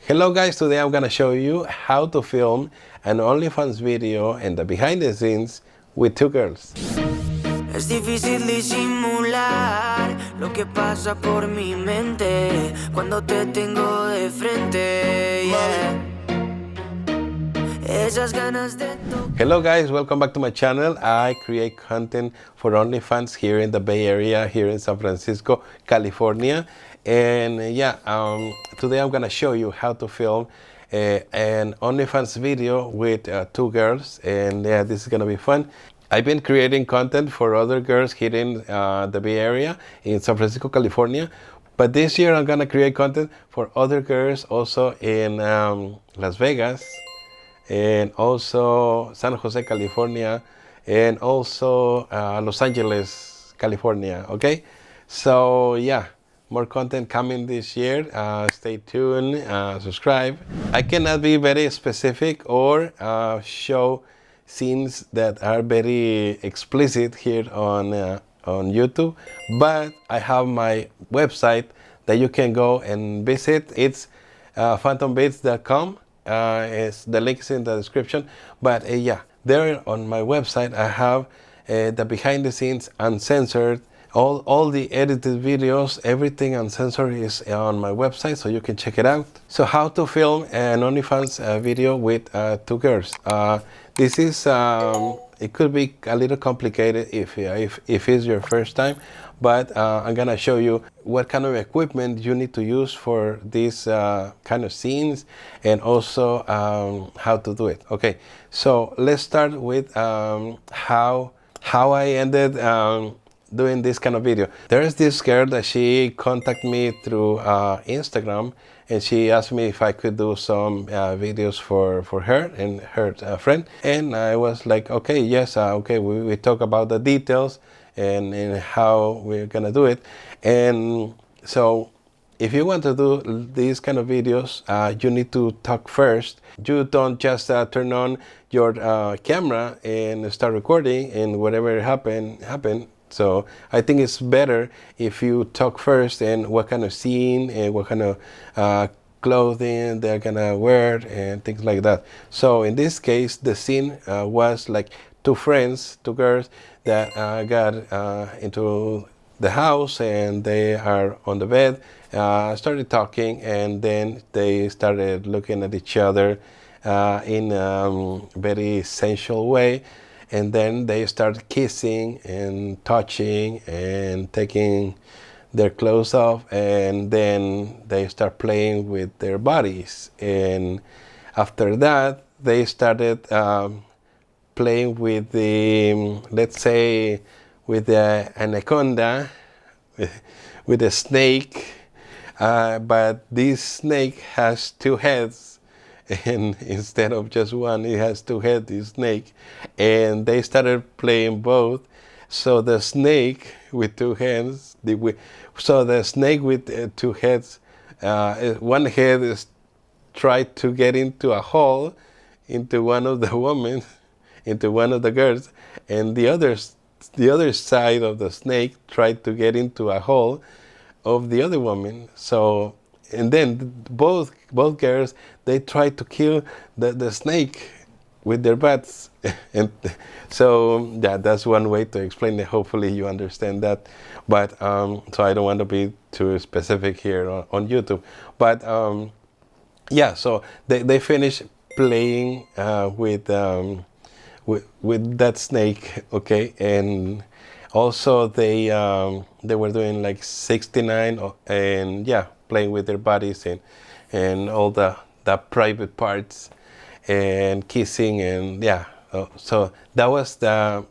Hello guys, today I'm gonna show you how to film an Onlyfans video and the behind the scenes with two girls. Es difícil disimular lo que pasa por mi mente cuando te tengo de frente, yeah. Esas ganas de Hello guys, welcome back to my channel. I create content for Onlyfans here in the Bay Area, here in San Francisco, California. And today I'm gonna show you how to film an Onlyfans video with two girls, and this is gonna be fun. I've been creating content for other girls here in the Bay Area in San Francisco, California, but this year I'm gonna create content for other girls also in Las Vegas, and also San Jose, California, and also Los Angeles, California. Okay, so yeah, more content coming this year. Stay tuned, subscribe. I cannot be very specific or show scenes that are very explicit here on YouTube, but I have my website that you can go and visit. It's phantombaits.com. The link is in the description, but there on my website I have the behind the scenes uncensored, all the edited videos, everything uncensored is on my website, so you can check it out. So how to film an OnlyFans video with two girls. This is it could be a little complicated if it's your first time, but I'm gonna show you what kind of equipment you need to use for these kind of scenes, and also how to do it. Okay, so let's start with how I ended doing this kind of video. There's this girl that she contacted me through Instagram, and she asked me if I could do some videos for her and her friend, and I was like, okay, yes, okay. We talk about the details and how we're gonna do it. And so if you want to do these kind of videos, you need to talk first. You don't just turn on your camera and start recording, and whatever happen. So I think it's better if you talk first, and what kind of scene and what kind of clothing they're gonna wear and things like that. So in this case, the scene was like two friends, two girls that got into the house, and they are on the bed, started talking, and then they started looking at each other in a very sensual way. And then they start kissing and touching and taking their clothes off, and then they start playing with their bodies. And after that, they started playing with the, let's say, with the anaconda, with a snake, but this snake has two heads. And instead of just one, it has two heads, this snake. And they started playing both. So the snake with two hands, so the snake with two heads, one head is tried to get into a hole into one of the women, into one of the girls, and the other side of the snake tried to get into a hole of the other woman. So, and then both girls, they tried to kill the snake with their butts. And so that's one way to explain it. Hopefully you understand that. But so I don't want to be too specific here on YouTube. But so they finished playing with that snake, okay. And also they were doing like 69 and playing with their bodies and all the private parts and kissing, and so that was the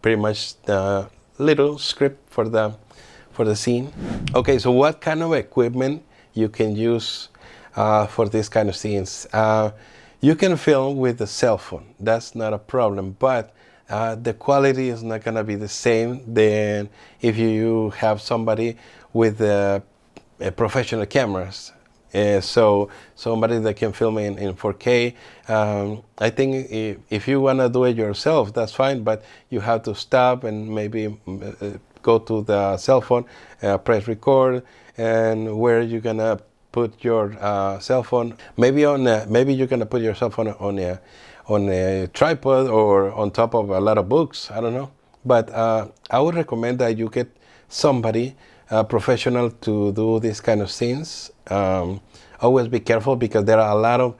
pretty much the little script for the scene. Okay, so what kind of equipment you can use for these kind of scenes? You can film with a cell phone, that's not a problem, but the quality is not gonna be the same than if you have somebody with professional cameras. So somebody that can film in 4K. I think if you want to do it yourself, that's fine, but you have to stop and maybe go to the cell phone, press record, and where you're gonna put your cell phone maybe maybe you're gonna put your cell phone on a tripod or on top of a lot of books. I don't know, but I would recommend that you get somebody professional to do these kind of scenes. Always be careful because there are a lot of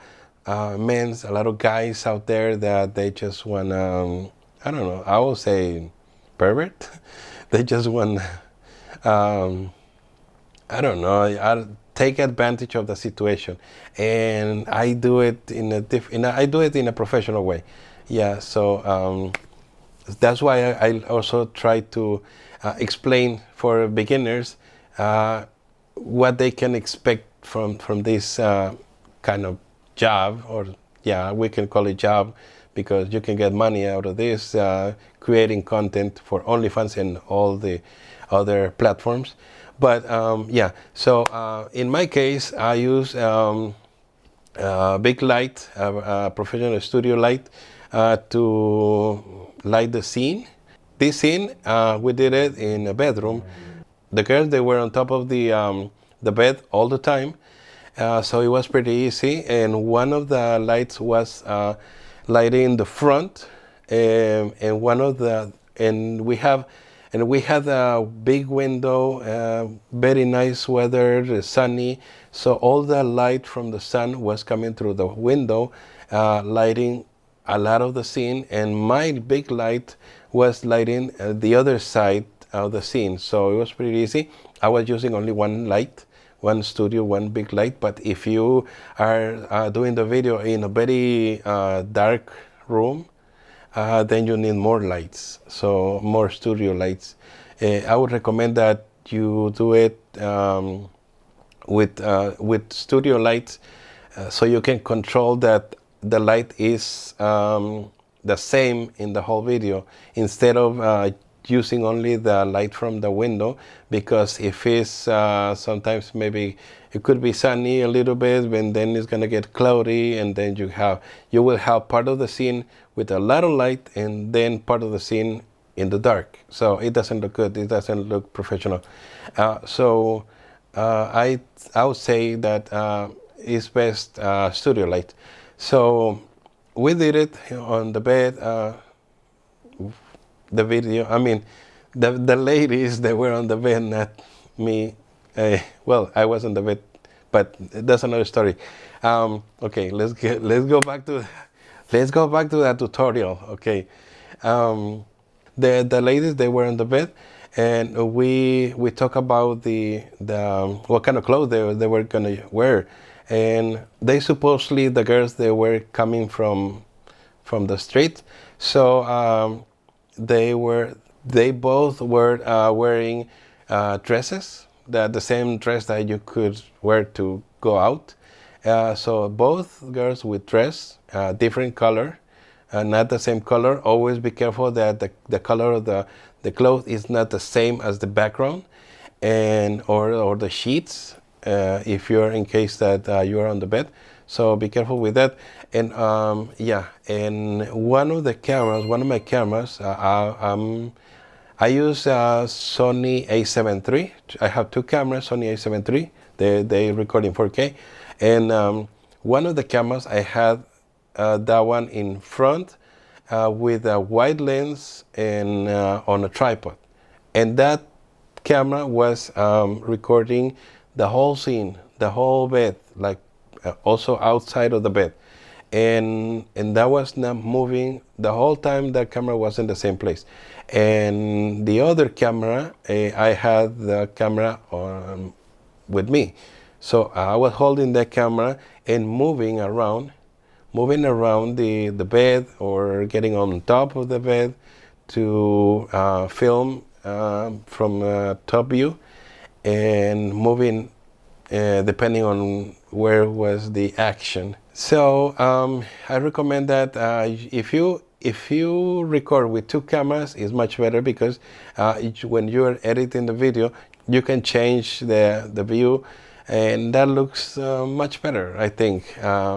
a lot of guys out there that they just want I don't know, I will say pervert. They just want I don't know, I take advantage of the situation, and I do it I do it in a professional way. Yeah, so that's why I also try to explain for beginners what they can expect from this kind of job, or yeah, we can call it job because you can get money out of this creating content for OnlyFans and all the other platforms. But yeah, so in my case, I use big light, professional studio light, to light the scene. This scene, we did it in a bedroom. The girls, they were on top of the bed all the time, so it was pretty easy. And one of the lights was lighting the front, and one of the and we had a big window, very nice weather, sunny. So all the light from the sun was coming through the window, lighting a lot of the scene. And my big light was lighting the other side of the scene. So it was pretty easy. I was using only one light, one studio, one big light. But if you are doing the video in a very dark room, then you need more lights, so more studio lights. I would recommend that you do it with studio lights, so you can control that the light is the same in the whole video, instead of using only the light from the window, because if it's sometimes maybe it could be sunny a little bit, and then it's gonna get cloudy, and then you will have part of the scene with a lot of light and then part of the scene in the dark. So it doesn't look good. It doesn't look professional. So I would say that it's best studio light. So we did it on the bed. The video, I mean, the ladies, they were on the bed, not me. Well, I was on the bed, but that's another story. Okay, let's go back to that tutorial. Okay, the ladies, they were on the bed, and we talk about the what kind of clothes they were gonna wear, and they supposedly, the girls, they were coming from the street, so they both were wearing dresses, the same dress that you could wear to go out. So both girls with dress, different color, not the same color. Always be careful that the color of the clothes is not the same as the background, and or the sheets, if you're in case that you are on the bed. So be careful with that. And yeah, and one of my cameras, I use Sony A7 III. I have two cameras, Sony A7 III. They record in 4K. And one of the cameras, I had that one in front with a wide lens and on a tripod. And that camera was recording the whole scene, the whole bed, like also outside of the bed. And that was not moving the whole time. That camera was in the same place. And the other camera, I had the camera with me. So I was holding that camera and moving around the bed, or getting on top of the bed to film from top view, and moving depending on where was the action. So I recommend that if you record with two cameras, it's much better, because when you're editing the video, you can change the view, and that looks much better, I think,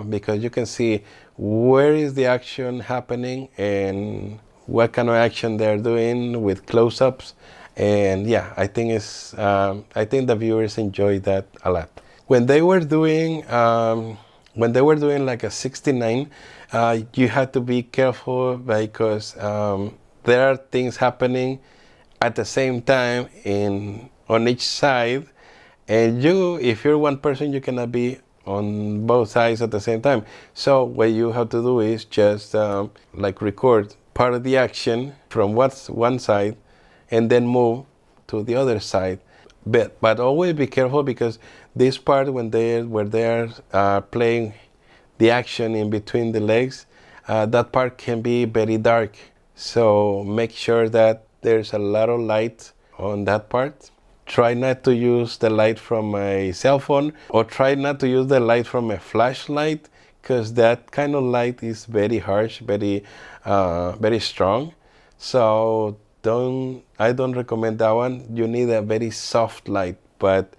because you can see where is the action happening and what kind of action they're doing with close-ups. And yeah, I think the viewers enjoy that a lot. when they were doing like a 69, you had to be careful because there are things happening at the same time on each side, and if you're one person, you cannot be on both sides at the same time. So what you have to do is just like record part of the action from one side and then move to the other side. But always be careful, because this part when they're playing the action in between the legs, that part can be very dark. So make sure that there's a lot of light on that part. Try not to use the light from my cell phone, or try not to use the light from a flashlight, because that kind of light is very harsh, very strong. So I don't recommend that one. You need a very soft light, but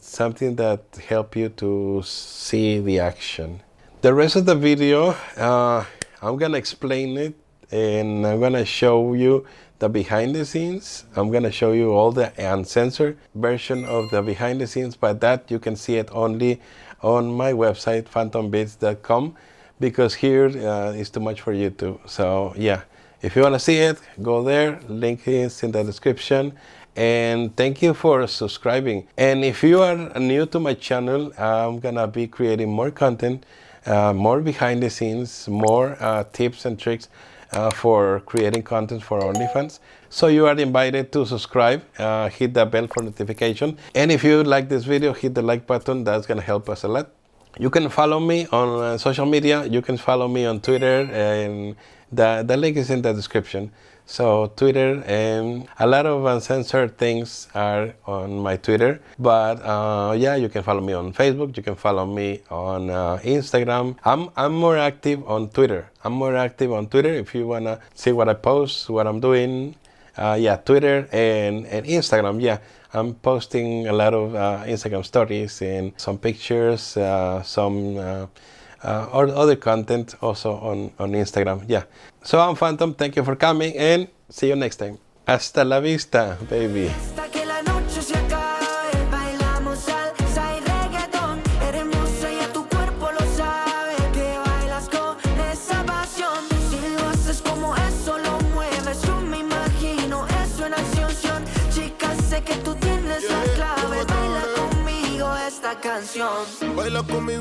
something that help you to see the action. The rest of the video, I'm gonna explain it, and I'm gonna show you the behind the scenes. I'm gonna show you all the uncensored version of the behind the scenes, but that you can see it only on my website, phantombeats.com, because here is too much for YouTube. So yeah, if you want to see it, go there. Link is in the description. And thank you for subscribing. And if you are new to my channel, I'm gonna be creating more content, more behind the scenes, more tips and tricks for creating content for OnlyFans. So you are invited to subscribe, hit the bell for notification. And if you like this video, hit the like button. That's gonna help us a lot. You can follow me on social media. You can follow me on Twitter, and the link is in the description. So Twitter, and a lot of uncensored things are on my Twitter. But yeah, you can follow me on Facebook. You can follow me on Instagram. I'm more active on Twitter. If you wanna see what I post, what I'm doing. Yeah, Twitter and Instagram. Yeah, I'm posting a lot of Instagram stories and some pictures, some or other content also on Instagram. Yeah. So I'm Phantom. Thank you for coming, and see you next time. Hasta la vista, baby. Hasta que la noche se acabe, bailamos salsa y reggaetón. Eres hermosa y a tu cuerpo lo sabe, que bailas con esa pasión. Si lo haces como eso lo mueves, yo me imagino eso en acción. Chica, sé que tú tienes la clave, baila conmigo esta canción. Baila conmigo.